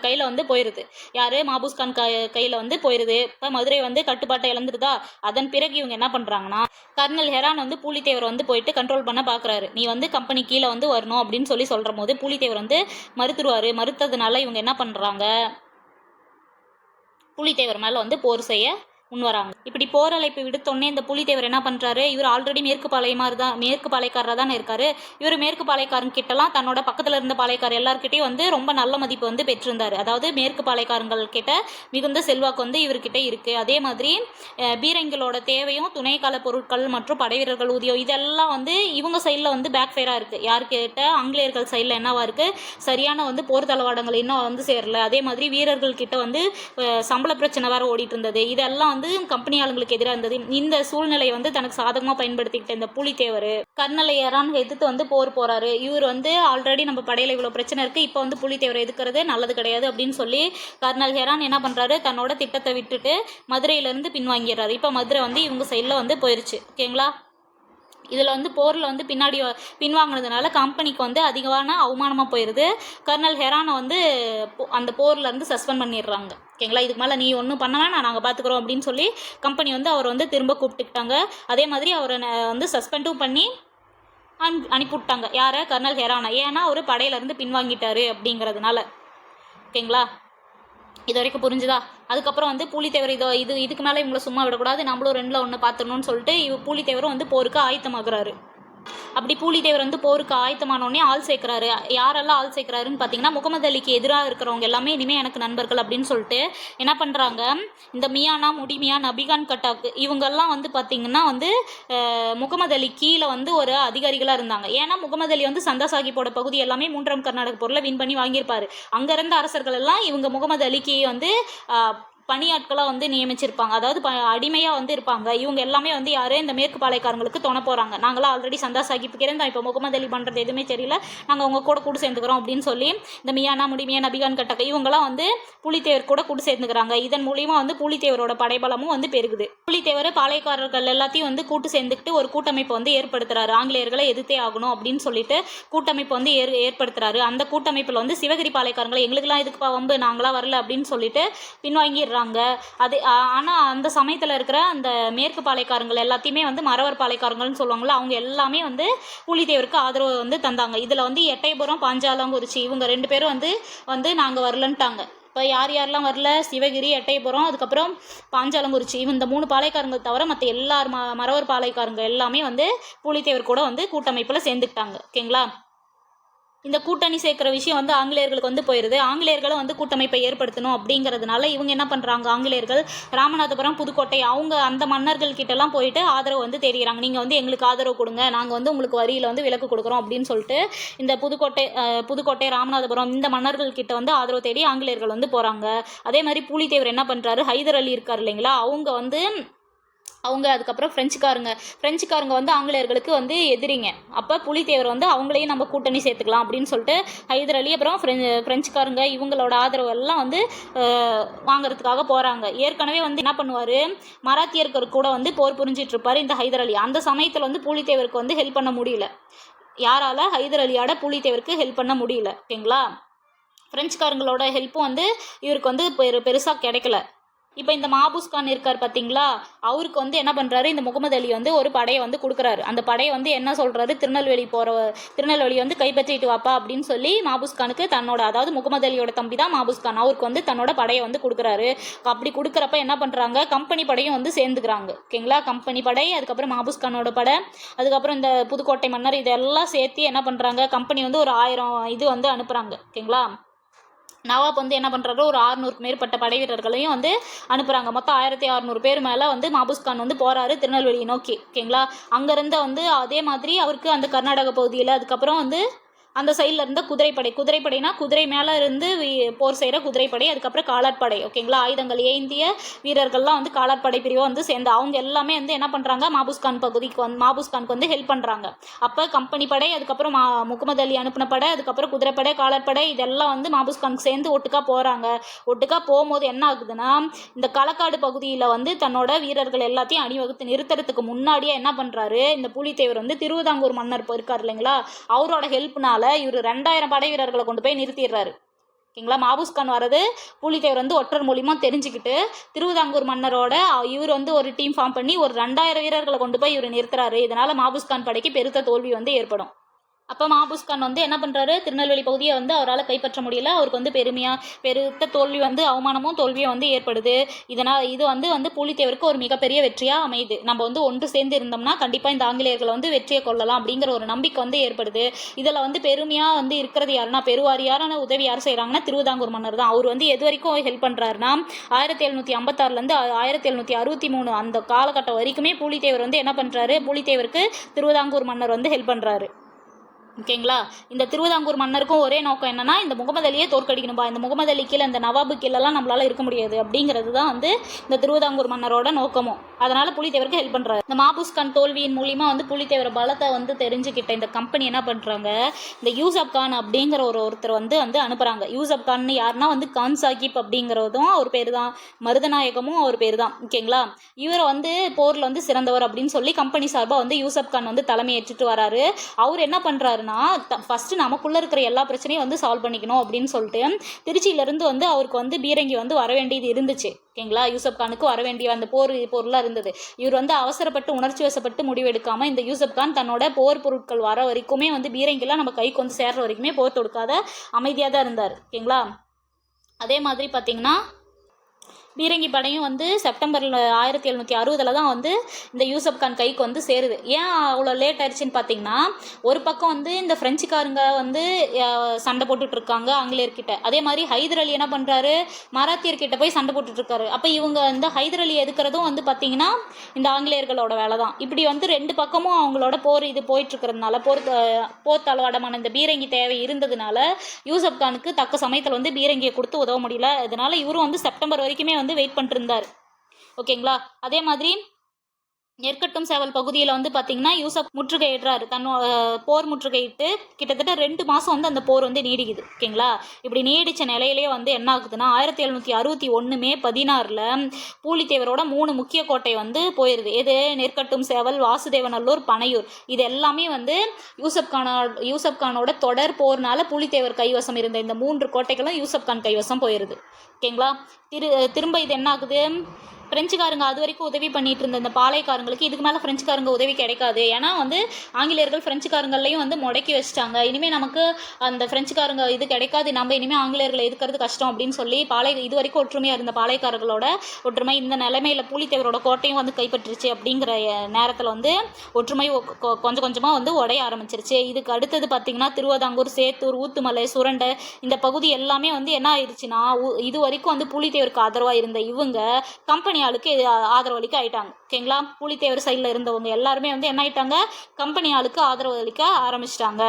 கையில் வந்து போயிடுது. யார், மாபூஸ்கான் கையில் வந்து போயிடுது. இப்போ மதுரை வந்து கட்டுப்பாட்டை இழந்துருதா. அதன் பிறகு இவங்க என்ன பண்ணுறாங்கன்னா, கர்னல் ஹெரான் வந்து பூலித்தேவர் வந்து போயிட்டு கண்ட்ரோல் பண்ண பார்க்குறாரு. நீ வந்து கம்பெனி கீழே வந்து வரணும் அப்படின்னு சொல்கிற போது பூலித்தேவர் வந்து மறுத்ததுனால இவங்க என்ன பண்ணுறாங்க, பூலித்தேவர் மேலே வந்து போர் செய்ய முன்வராங்க. இப்படி போர் அழைப்பு விடுத்தோடனே இந்த புலித்தேவர் என்ன பண்ணுறாரு, இவர் ஆல்ரெடி மேற்கு பாளையக்காரராக தானே இருக்காரு. இவர் மேற்கு பாளையக்காரங்க கிட்டலாம் தன்னோட பக்கத்தில் இருந்த பாளையக்காரர் எல்லாருக்கிட்டையும் வந்து ரொம்ப நல்ல மதிப்பு வந்து பெற்றிருந்தார். அதாவது மேற்கு பாளையக்காரங்கள் கிட்ட மிகுந்த செல்வாக்கு வந்து இவர்கிட்ட இருக்குது. அதே மாதிரி பீரங்கிகளோட தேவையும் துணைக்கால பொருட்கள் மற்றும் படைவீரர்கள் ஊதியம் இதெல்லாம் வந்து இவங்க சைடில் வந்து பேக் ஃபயராக இருக்குது. யாருக்கிட்ட ஆங்கிலேயர்கள் சைடில் என்னவா இருக்குது, சரியான வந்து போர் தளவாடங்கள் இன்னும் வந்து சேரல. அதே மாதிரி வீரர்கள் கிட்ட வந்து சம்பள பிரச்சனை வேறு ஓடிட்டு இருந்தது. இதெல்லாம் வந்து கம்பெனி ஆளுங்களுக்கு எதிராக இருந்தது. இந்த சூழ்நிலையை வந்து தனக்கு சாதகமாக பயன்படுத்திக்கிட்ட இந்த புலித்தேவர் கர்னல் ஹெரான் எதிர்த்து வந்து போறாரு. இவர் வந்து ஆல்ரெடி நம்ம படையில இவ்வளோ பிரச்சனை இருக்குது, இப்போ வந்து புலித்தேவரை எதிர்க்கிறது நல்லது கிடையாது அப்படின்னு சொல்லி கர்னல் ஹெரான் என்ன பண்ணுறாரு, தன்னோட திட்டத்தை விட்டுட்டு மதுரையிலேருந்து பின்வாங்கிடுறாரு. இப்போ மதுரை வந்து இவங்க சைடில் வந்து போயிடுச்சு. ஓகேங்களா. இதில் வந்து போரில் வந்து பின்வாங்கினதுனால கம்பெனிக்கு வந்து அதிகமான அவமானமாக போயிடுது. கர்னல் ஹெரானை வந்து அந்த போர்லேருந்து சஸ்பெண்ட் பண்ணிடுறாங்க. ஓகேங்களா. இதுக்கு மேலே நீ ஒன்றும் பண்ண வேணாம், நாங்கள் பார்த்துக்குறோம் அப்படின்னு சொல்லி கம்பெனி வந்து அவர் வந்து திரும்ப கூப்பிட்டுக்கிட்டாங்க. அதே மாதிரி அவரை வந்து சஸ்பெண்டும் பண்ணி அனுப்பிவிட்டாங்க. யாரை, கர்னல் ஹெரானை. ஏன்னா அவர் படையிலேருந்து பின்வாங்கிட்டாரு அப்படிங்கிறதுனால. ஓகேங்களா. இது வரைக்கும் புரிஞ்சுதா? அதுக்கப்புறம் வந்து புலித்தேவர் இதுக்கு மேலே இவங்களை சும்மா விடக்கூடாது, நம்மளும் 2ல் 1 பார்த்துடணும்னு சொல்லிட்டு புலித்தேவரும் வந்து போருக்கு ஆயத்தமாகறாரு. அப்படி புலித்தேவர் வந்து போருக்கு ஆயத்தமானோடனே ஆள் சேர்க்குறாரு. யாரெல்லாம் ஆள் சேர்க்குறாருன்னு பார்த்தீங்கன்னா, முகமது அலிக்கு எதிராக இருக்கிறவங்க எல்லாமே இனிமேல் எனக்கு நண்பர்கள் அப்படின்னு சொல்லிட்டு என்ன பண்ணுறாங்க, இந்த மியானா, முடிமியா, நபிகான் கட்டாக்கு இவங்கெல்லாம் வந்து பார்த்திங்கன்னா வந்து முகமது அலி கீழே வந்து ஒரு அதிகாரிகளாக இருந்தாங்க. ஏன்னா முகமது அலி வந்து சந்தா சாஹிப்போட பகுதி எல்லாமே 3ஆம் கர்நாடக போரில் வின் பண்ணி வாங்கியிருப்பார். அங்கே இருந்த அரசர்கள் எல்லாம் இவங்க முகமது அலிக்கு வந்து பணியாட்களாக வந்து நியமிச்சிருப்பாங்க. அதாவது அடிமையாக வந்து இருப்பாங்க. இவங்க எல்லாமே வந்து யார், இந்த மேற்கு பாளையக்காரங்களுக்கு துணை போகிறாங்க. நாங்களாம் ஆல்ரெடி சந்தா சாஹிப்புக்கு இருந்தோம், இப்போ முகமது அலி பண்ணுறது எதுவுமே தெரியல, நாங்கள் உங்கள் கூட சேர்ந்துக்கிறோம் அப்படின்னு சொல்லி இந்த மியானா, முடிமியா, நபிகான் கட்டக்க இவங்கெல்லாம் வந்து புலித்தேவர் கூட சேர்ந்துக்கிறாங்க. இதன் மூலிமா வந்து புலித்தேவரோட படைபலமும் வந்து பெருகுது. புலித்தேவர் பாளையக்காரர்கள் எல்லாத்தையும் வந்து கூட்டு சேர்ந்துக்கிட்டு ஒரு கூட்டமைப்பு வந்து ஏற்படுத்துறாரு. ஆங்கிலேயர்களை எதிர்த்தே ஆகணும் அப்படின்னு சொல்லிட்டு கூட்டமைப்பு வந்து ஏற்படுத்துறாரு. அந்த கூட்டமைப்பில் வந்து சிவகிரி பாளையக்காரங்களை எங்களுக்குலாம் இதுக்கு வம்பு, நாங்களாம் வரல அப்படின்னு சொல்லிட்டு பின்வாங்கிடுறாங்க. அது ஆனால் அந்த சமயத்தில் இருக்கிற அந்த மேற்கு பாளையக்காரங்கள் எல்லாத்தையுமே வந்து மறவர் பாளையக்காரங்கள்னு சொல்லுவாங்கள்ல, அவங்க எல்லாமே வந்து புலித்தேவருக்கு ஆதரவு வந்து தந்தாங்க. இதில் வந்து எட்டயபுரம், பாஞ்சாலங்குறிச்சி இவங்க 2 பேரும் வந்து நாங்கள் வரலன்ட்டாங்க. இப்போ யாரெல்லாம் வரல, சிவகிரி, எட்டயபுரம், அதுக்கப்புறம் பாஞ்சாலங்குறிச்சி இந்த 3 பாளையக்காரங்கள் தவிர மற்ற எல்லார் மறவர் பாளையக்காரங்க எல்லாமே வந்து புலித்தேவர் கூட வந்து கூட்டமைப்பில் சேர்ந்துக்கிட்டாங்க. ஓகேங்களா. இந்த கூட்டணி சேர்க்குற விஷயம் வந்து ஆங்கிலேயர்களுக்கு வந்து போயிடுது. ஆங்கிலேயர்களும் வந்து கூட்டமைப்பை ஏற்படுத்தணும் அப்படிங்கிறதுனால இவங்க என்ன பண்ணுறாங்க, ஆங்கிலேயர்கள் ராமநாதபுரம், புதுக்கோட்டை அவங்க அந்த மன்னர்கள் கிட்டலாம் போயிட்டு ஆதரவு வந்து தேடுகிறாங்க. நீங்கள் வந்து எங்களுக்கு ஆதரவு கொடுங்க, நாங்கள் வந்து உங்களுக்கு வரியில் வந்து விலக்கு கொடுக்குறோம் அப்படின்னு சொல்லிட்டு இந்த புதுக்கோட்டை, ராமநாதபுரம் இந்த மன்னர்கள் கிட்ட வந்து ஆதரவு தேடி ஆங்கிலேயர்கள் வந்து போகிறாங்க. அதே மாதிரி புலித்தேவர் என்ன பண்ணுறாரு, ஹைதர் அலி இருக்கார் இல்லைங்களா, அவங்க அதுக்கப்புறம் ஃப்ரெஞ்சுக்காரங்க வந்து ஆங்கிலேயர்களுக்கு வந்து எதிரிங்க. அப்போ புலித்தேவர் வந்து அவங்களையும் நம்ம கூட்டணி சேர்த்துக்கலாம் அப்படின்னு சொல்லிட்டு ஹைதர் அலி அப்புறம் ஃப்ரெஞ்சுக்காரங்க இவங்களோட ஆதரவு எல்லாம் வந்து வாங்கிறதுக்காக போகிறாங்க. ஏற்கனவே வந்து என்ன பண்ணுவார், மராத்தியர்கள் கூட வந்து போர் புரிஞ்சிட்டு இருப்பார் இந்த ஹைதர் அலி. அந்த சமயத்தில் வந்து புலித்தேவருக்கு வந்து ஹெல்ப் பண்ண முடியல. யாரால, ஹைதர் அலியோட புலித்தேவருக்கு ஹெல்ப் பண்ண முடியல. ஓகேங்களா. ஃப்ரெஞ்சுக்காரங்களோட ஹெல்ப்பும் வந்து இவருக்கு வந்து பெருசாக கிடைக்கல. இப்போ இந்த மாபூஸ் கான் இருக்கார் பார்த்தீங்களா, அவருக்கு வந்து என்ன பண்ணுறாரு, இந்த முகமது அலி வந்து ஒரு படையை வந்து கொடுக்குறாரு. அந்த படையை வந்து என்ன சொல்கிறாரு, திருநெல்வேலி வந்து கைப்பற்றிட்டு வாப்பா அப்படின்னு சொல்லி மாபூஸ் கானுக்கு தன்னோட, அதாவது முகமது அலியோட தம்பி தான் மாபூஸ் கான், அவருக்கு வந்து தன்னோட படையை வந்து கொடுக்குறாரு. அப்படி கொடுக்குறப்ப என்ன பண்ணுறாங்க, கம்பெனி படையும் வந்து சேர்ந்துக்கிறாங்க. ஓகேங்களா. கம்பெனி படை, அதுக்கப்புறம் மாபூஸ் கானோட படை, அதுக்கப்புறம் இந்த புதுக்கோட்டை மன்னர், இதெல்லாம் சேர்த்து என்ன பண்ணுறாங்க, கம்பெனி வந்து ஒரு 1000 இது வந்து அனுப்புகிறாங்க. ஓகேங்களா. நவாப் வந்து என்ன பண்ணுறாரு, ஒரு 600க்கு மேற்பட்ட படை வீரர்களையும் வந்து அனுப்புகிறாங்க. மொத்தம் 1600 பேர் மேலே வந்து மாபூஸ் கான் வந்து போகிறாரு திருநெல்வேலியை நோக்கி. ஓகேங்களா. அங்கேருந்து வந்து அதே மாதிரி அவருக்கு அந்த கர்நாடக பகுதியில், அதுக்கப்புறம் வந்து அந்த சைடில் இருந்த குதிரைப்படைனா குதிரை மேலே இருந்து போர் செய்கிற குதிரைப்படை, அதுக்கப்புறம் காலாட்படை. ஓகேங்களா. ஆயுதங்கள் ஏந்திய வீரர்கள்லாம் வந்து காலாட்படை பிரிவை வந்து சேர்ந்து அவங்க எல்லாமே வந்து என்ன பண்ணுறாங்க, மாபூஸ் கானுக்கு வந்து ஹெல்ப் பண்ணுறாங்க. அப்போ கம்பெனி படை, அதுக்கப்புறம் முகமது அலி அனுப்பின படை, அதுக்கப்புறம் குதிரைப்படை, காலாட்படை இதெல்லாம் வந்து மாபூஸ் கானுக்கு சேர்ந்து ஒட்டுக்கா போகிறாங்க. ஒட்டுக்கா போகும்போது என்ன ஆகுதுன்னா, இந்த களக்காடு பகுதியில் வந்து தன்னோட வீரர்கள் எல்லாத்தையும் அணிவகுத்து நிறுத்துறதுக்கு முன்னாடியே என்ன பண்ணுறாரு, இந்த புலித்தேவர் வந்து திருவிதாங்கூர் மன்னர் இருக்கார் இல்லைங்களா, அவரோட ஹெல்ப்னால இவர் 2000 படை வீரர்களை கொண்டு போய் நிறுத்திடுறாரு. ஓகேங்களா. மாபூஸ் கான் வரது புலித்தேவர் வந்து ஒற்றர் மூலியமா தெரிஞ்சுக்கிட்டு திருவிதாங்கூர் மன்னரோட இவர் வந்து ஒரு டீம் ஃபார்ம் பண்ணி ஒரு 2000 வீரர்களை கொண்டு போய் இவர் நிறுத்துறாரு. இதனால மாபூஸ் கான் படைக்கு பெருத்த தோல்வி வந்து ஏற்படும். அப்போ மாபூஸ் கான் வந்து என்ன பண்ணுறாரு, திருநெல்வேலி பகுதியை வந்து அவரால் கைப்பற்ற முடியல. அவருக்கு வந்து பெருத்த தோல்வி வந்து அவமானமும் தோல்வியும் வந்து ஏற்படுது. இது வந்து பூலித்தேவருக்கு ஒரு மிகப்பெரிய வெற்றியாக அமையுது. நம்ம வந்து ஒன்று சேர்ந்து இருந்தோம்னா கண்டிப்பாக இந்த ஆங்கிலேயர்களை வந்து வெற்றியை கொள்ளலாம் அப்படிங்கிற ஒரு நம்பிக்கை வந்து ஏற்படுது. இதில் வந்து பெருமையாக வந்து இருக்கிறது யாருன்னா, பெருவாரியான உதவி யார் செய்கிறாங்கன்னா திருவிதாங்கூர் மன்னர் தான். அவர் வந்து எது வரைக்கும் ஹெல்ப் பண்ணுறாருன்னா 1756 1763 அந்த காலகட்டம் வரைக்குமே பூலித்தேவர் வந்து என்ன பண்ணுறாரு, பூலித்தேவருக்கு திருவிதாங்கூர் மன்னர் வந்து ஹெல்ப் பண்ணுறாரு. ஓகேங்களா. இந்த திருவிதாங்கூர் மன்னருக்கும் ஒரே நோக்கம் என்னன்னா, இந்த முகமது அலியை தோற்கடிக்கணும்பா, இந்த முகமது அலி கீழே இந்த நவாபு கீழெல்லாம் நம்மளால இருக்க முடியாது அப்படிங்கிறது தான் வந்து இந்த திருவிதாங்கூர் மன்னரோட நோக்கமும். அதனால புலித்தேவருக்கு ஹெல்ப் பண்றாரு. இந்த மாபூஸ் கான் தோல்வியின் மூலியமா வந்து புலித்தேவர் பலத்தை வந்து தெரிஞ்சுக்கிட்ட இந்த கம்பெனி என்ன பண்றாங்க, இந்த யூசப் கான் அப்படிங்கிற ஒருத்தர் வந்து அனுப்புறாங்க. யூசப் கான் யாருன்னா வந்து கான் சாஹிப் அப்படிங்கிறதும் அவர் பேர் தான், மருதநாயகமும் அவர் பேர் தான். ஓகேங்களா. இவரை வந்து போர்ல வந்து சிறந்தவர் அப்படின்னு சொல்லி கம்பெனி சார்பாக வந்து யூசப் கான் வந்து தலைமை ஏற்றுட்டு வராரு. அவர் என்ன பண்றாருன்னா, ஃபர்ஸ்ட் நமக்குள்ள இருக்கிற எல்லா பிரச்சனையும் வந்து சால்வ் பண்ணிக்கணும் அப்படின்னு சொல்லிட்டு திருச்சியிலிருந்து வந்து அவருக்கு வந்து பீரங்கி வந்து வர வேண்டியது இருந்துச்சு. ஓகேங்களா. யூசப் கானுக்கு வர வேண்டிய அந்த பொருளாக இருந்தது. இவர் வந்து அவசரப்பட்டு உணர்ச்சி வசப்பட்டு முடிவெடுக்காம இந்த யூசப் கான் தன்னோட போர் பொருட்கள் வர வரைக்குமே வந்து பீரங்கிலாம் நம்ம கைக்கு வந்து சேர்ற வரைக்குமே போர் தொடுக்காத அமைதியாக தான் இருந்தார். ஓகேங்களா. அதே மாதிரி பார்த்தீங்கன்னா பீரங்கி படையும் வந்து செப்டம்பரில் 1760 தான் வந்து இந்த யூசப் கான் கைக்கு வந்து சேருது. ஏன் அவ்வளோ லேட் ஆயிடுச்சுன்னு பார்த்தீங்கன்னா, ஒரு பக்கம் வந்து இந்த பிரெஞ்சுக்காரங்க வந்து சண்டை போட்டுட்டு இருக்காங்க ஆங்கிலேயர்கிட்ட. அதே மாதிரி ஹைதர் அலி என்ன பண்ணுறாரு, மராத்தியர்கிட்ட போய் சண்டை போட்டுட்டு இருக்காரு. அப்போ இவங்க இந்த ஹைதர் அலி எதுக்கிறதும் வந்து பார்த்தீங்கன்னா இந்த ஆங்கிலேயர்களோட வேலை தான். இப்படி வந்து ரெண்டு பக்கமும் அவங்களோட போர் இது போயிட்டு இருக்கிறதுனால, போர் தளவாடமான இந்த பீரங்கி தேவை இருந்ததுனால யூசப் கானுக்கு தக்க சமயத்தில் வந்து பீரங்கியை கொடுத்து உதவ முடியல. இதனால இவரும் வந்து செப்டம்பர் வரைக்குமே வந்து வெயிட் பண்ணிட்டு இருந்தார். ஓகேங்களா. அதே மாதிரி நெற்கட்டும் சேவல் பகுதியில் வந்து பார்த்தீங்கன்னா யூசப் முற்றுகையிடுறாரு. போர் முற்றுகையிட்டு கிட்டத்தட்ட 2 மாதம் வந்து அந்த போர் வந்து நீடிக்குது. ஓகேங்களா. இப்படி நீடித்த நிலையிலேயே வந்து என்ன ஆகுதுன்னா 1761 மே 16 பூலித்தேவரோட 3 முக்கிய கோட்டை வந்து போயிடுது. எது, நெற்கட்டும் சேவல், வாசுதேவநல்லூர், பனையூர். இது எல்லாமே வந்து யூசப் கானோட தொடர் போர்னால பூலித்தேவர் கைவசம் இருந்த இந்த 3 கோட்டைகளும் யூசப் கான் கைவசம் போயிடுது. ஓகேங்களா. திரும்ப இது என்ன ஆகுது, பிரெஞ்சுக்காரங்க அது வரைக்கும் உதவி பண்ணிட்டு இருந்த இந்த பாளையக்காரங்களுக்கு இதுக்கு மேலே பிரெஞ்சுக்காரங்க உதவி கிடைக்காது. ஏன்னா வந்து ஆங்கிலேயர்கள் பிரெஞ்சுக்காரங்களையும் வந்து முடக்கி வச்சிட்டாங்க. இனிமேல் நமக்கு அந்த பிரெஞ்சுக்காரங்க இது கிடைக்காது, நம்ம இனிமேல் ஆங்கிலேயர்களை எதுக்கிறது கஷ்டம் அப்படின்னு சொல்லி இது வரைக்கும் ஒற்றுமையாக இருந்த பாளையக்காரர்களோட ஒற்றுமை இந்த நிலைமையில் பூலித்தேவரோட கோட்டையும் வந்து கைப்பற்றிருச்சு. அப்படிங்கிற நேரத்தில் வந்து ஒற்றுமை கொஞ்சம் கொஞ்சமாக வந்து உடைய ஆரம்பிச்சிருச்சு. இதுக்கு அடுத்தது பார்த்தீங்கன்னா திருவிதாங்கூர், சேத்தூர், ஊத்துமலை, சுரண்டை இந்த பகுதி எல்லாமே வந்து என்ன ஆயிடுச்சுன்னா, இது வரைக்கும் வந்து பூலித்தேவருக்கு ஆதரவாக இருந்த இவங்க கம்பெனி ஆளுக்கு ஆதரவு அளிக்க ஆயிட்டாங்க. ஓகேங்களா. பூலித்தேவர் சைடில் இருந்தவங்க எல்லாருமே வந்து என்ன ஆயிட்டாங்க, கம்பெனி ஆளுக்கு ஆதரவு அளிக்க ஆரம்பிச்சிட்டாங்க.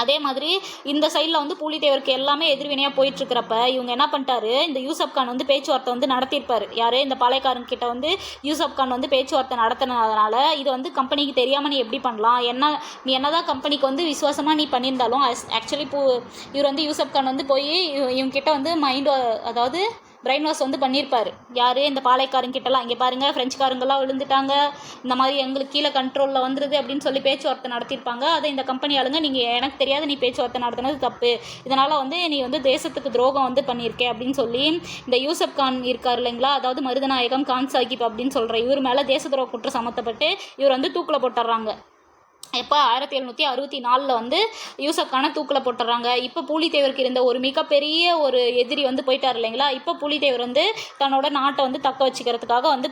அதே மாதிரி இந்த சைடில் வந்து பூலித்தேவருக்கு எல்லாமே எதிர்வினையாக போயிட்டு இருக்கிறப்ப இவங்க என்ன பண்ணிட்டாரு, இந்த யூசப் கான் வந்து பேச்சுவார்த்தை வந்து நடத்தியிருப்பாரு. யாரு, இந்த பாளையக்காரங்க கிட்ட வந்து யூசப் கான் வந்து பேச்சுவார்த்தை நடத்தினதுனால இது வந்து கம்பெனிக்கு தெரியாமல் நீ எப்படி பண்ணலாம், நீ என்னதான் கம்பெனிக்கு வந்து விசுவாசமாக நீ பண்ணியிருந்தாலும் ஆக்சுவலி இவர் வந்து யூசப் கான் வந்து போய் இவங்க கிட்ட வந்து அதாவது பிரெயின் வாஷ் வந்து பண்ணியிருப்பார். யார், இந்த பாளையக்காரங்கிட்டலாம் இங்கே பாருங்கள் ஃப்ரெஞ்சுக்காரங்கெல்லாம் விழுந்துட்டாங்க, இந்த மாதிரி எங்களுக்கு கீழே கண்ட்ரோலில் வந்துடுது அப்படின்னு சொல்லி பேச்சுவார்த்தை நடத்தியிருப்பாங்க. அதை இந்த கம்பெனி ஆளுங்க நீங்கள் எனக்கு தெரியாது, நீ பேச்சுவார்த்தை நடத்தினது தப்பு, இதனால் வந்து நீ வந்து தேசத்துக்கு துரோகம் வந்து பண்ணியிருக்கே அப்படின்னு சொல்லி இந்த யூசப் கான் இருக்கார் இல்லைங்களா, அதாவது மருதநாயகம் கான் சாஹிப் அப்படின்னு சொல்கிற இவர் மேலே தேச துரோக குற்றம் சமத்தப்பட்டு இவர் வந்து தூக்கில் போட்டுடுறாங்க. எப்போ 1764 வந்து யூசப் கானை தூக்கில் போட்டுறாங்க. இப்போ பூலித்தேவருக்கு இருந்த ஒரு மிகப்பெரிய ஒரு எதிரி வந்து போயிட்டார் இல்லைங்களா. இப்போ பூலித்தேவர் வந்து தன்னோட நாட்டை வந்து தக்க வச்சுக்கிறதுக்காக வந்து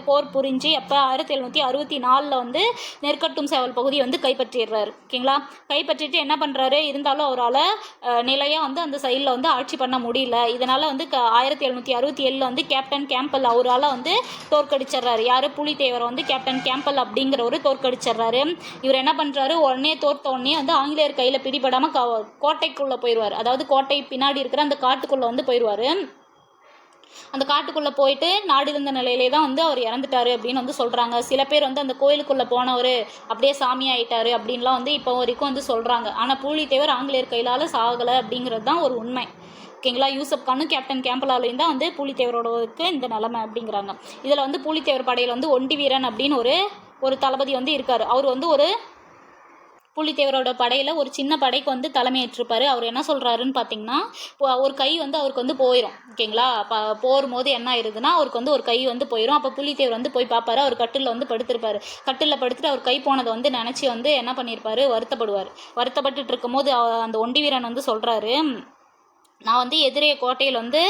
போர் புரிஞ்சு அப்போ 1764 வந்து நெற்கட்டும் சேவல் பகுதியை வந்து கைப்பற்றிடுறாரு. ஓகேங்களா. கைப்பற்றிட்டு என்ன பண்ணுறாரு, இருந்தாலும் அவரால் நிலையாக வந்து அந்த சைடில் வந்து ஆட்சி பண்ண முடியல. இதனால் வந்து 1767 வந்து கேப்டன் கேம்பல் அவரால் வந்து தோற்கடிச்சிடுறாரு. யார், பூலித்தேவர் வந்து கேப்டன் கேம்பல் அப்படிங்கிறவரு தோற்கடிச்சிடுறாரு. இவர் என்ன பண்ணுறாரு, உடனே தோற்ற உடனே வந்து ஆங்கிலேயர் கையில் பிடிபடாமல் கோட்டைக்குள்ளே போயிடுவார். அதாவது கோட்டை பின்னாடி இருக்கிற அந்த காட்டுக்குள்ளே வந்து போயிடுவார். அந்த காட்டுக்குள்ளே போயிட்டு நாடு இருந்த நிலையிலே தான் வந்து அவர் இறந்துட்டாரு அப்படின்னு வந்து சொல்கிறாங்க. சில பேர் வந்து அந்த கோயிலுக்குள்ளே போனவர் அப்படியே சாமி ஆயிட்டாரு அப்படின்லாம் வந்து இப்போ வரைக்கும் வந்து சொல்கிறாங்க. ஆனால் பூலித்தேவர் ஆங்கிலேயர் கையிலால் சாகலை அப்படிங்கிறது தான் ஒரு உண்மை. ஓகேங்களா. யூசப் கானும் கேப்டன் கேம்பலாலையும் தான் வந்து பூலித்தேவரோடக்கு இந்த நிலைமை அப்படிங்கிறாங்க. இதில் வந்து பூலித்தேவர் படையில் வந்து ஒண்டி வீரன் அப்படின்னு ஒரு தளபதி வந்து இருக்கார். அவர் வந்து ஒரு பூலித்தேவரோட படையில் ஒரு சின்ன படைக்கு வந்து தலைமையேற்றிருப்பாரு. அவர் என்ன சொல்கிறாருன்னு பார்த்தீங்கன்னா, ஒரு கை வந்து அவருக்கு வந்து போயிடும். ஓகேங்களா? போரும் போது என்ன ஆயிருதுன்னா, அவருக்கு வந்து ஒரு கை வந்து போயிடும். அப்போ பூலித்தேவர் வந்து போய் பார்ப்பாரு. அவர் கட்டிலில் வந்து படுத்திருப்பாரு. கட்டிலில் படுத்துட்டு அவர் கை போனதை வந்து நினச்சி வந்து என்ன பண்ணியிருப்பாரு, வருத்தப்பட்டுட்டு இருக்கும்போது அந்த ஒண்டி வீரன் வந்து சொல்கிறாரு, நான் வந்து எதிரிய கோட்டையில் வந்து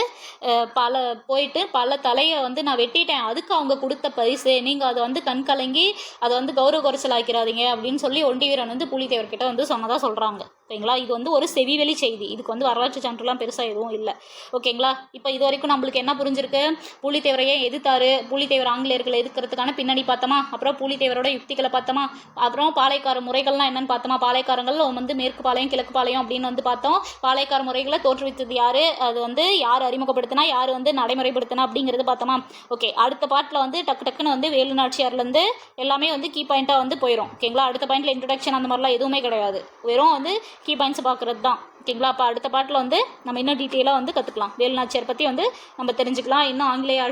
பல தலையை வந்து நான் வெட்டிட்டேன், அதுக்கு அவங்க கொடுத்த பரிசு, நீங்கள் அதை வந்து கண் கலங்கி அதை வந்து கௌரவ குறைச்சல் ஆக்கிறாதீங்க அப்படின்னு சொல்லி ஒண்டி வீரன் வந்து பூலித்தேவர்கிட்ட வந்து சொன்னதாக சொல்கிறாங்க. ஓகேங்களா? இது வந்து ஒரு செவிவெளி செய்தி. இதுக்கு வந்து வரலாற்று சான்றுலாம் பெருசாக எதுவும் இல்லை. ஓகேங்களா? இப்போ இது வரைக்கும் நம்மளுக்கு என்ன புரிஞ்சிருக்கு? பூலித்தேவரையே எதிர்த்தாரு, பூலித்தேவர் ஆங்கிலேயர்களை எதிர்க்கிறதுக்கான பின்னணி பார்த்தோமா, அப்புறம் பூலித்தேவரோட யுக்திகளை பார்த்தோமா, அப்புறம் பாளையக்கார முறைகள்லாம் என்னன்னு பார்த்தோமா, பாளையக்காரங்கள் வந்து மேற்கு பாளையம் கிழக்கு பாளையம் அப்படின்னு வந்து பார்த்தோம். பாளையக்கார முறைகளை தோற்றுவித்தது யாரு, அது வந்து யார் அறிமுகப்படுத்தினா, யார் வந்து நடைமுறைப்படுத்தினா அப்படிங்கிறது பார்த்தோமா. ஓகே, அடுத்த பாட்டில் வந்து டக்குன்னு வந்து வேலு நாச்சியார்லேருந்து எல்லாமே வந்து கீ பாயிண்ட்டாக வந்து போயிடும். ஓகேங்களா? அடுத்த பாயிண்ட்ல இன்ட்ரடக்ஷன் அந்த மாதிரிலாம் எதுவுமே கிடையாது, வெறும் வந்து கீ பாயிண்ட்ஸ் பார்க்குறது தான். ஓகேங்களா? அப்போ அடுத்த பாட்டில் வந்து நம்ம இன்னும் டீட்டெயிலாக வந்து கற்றுக்கலாம். வேலு நாச்சியார் பற்றி வந்து நம்ம தெரிஞ்சுக்கலாம். இன்னும் ஆங்கிலேய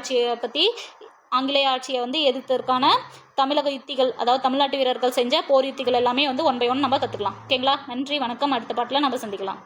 ஆட்சியை வந்து எதிர்த்ததற்கான தமிழக யுத்திகள், அதாவது தமிழ்நாட்டு வீரர்கள் செஞ்ச போர் யுத்திகள் எல்லாமே வந்து 1 by 1 நம்ம கற்றுக்கலாம். ஓகேங்களா? நன்றி, வணக்கம். அடுத்த பாட்டில் நம்ம சந்திக்கலாம்.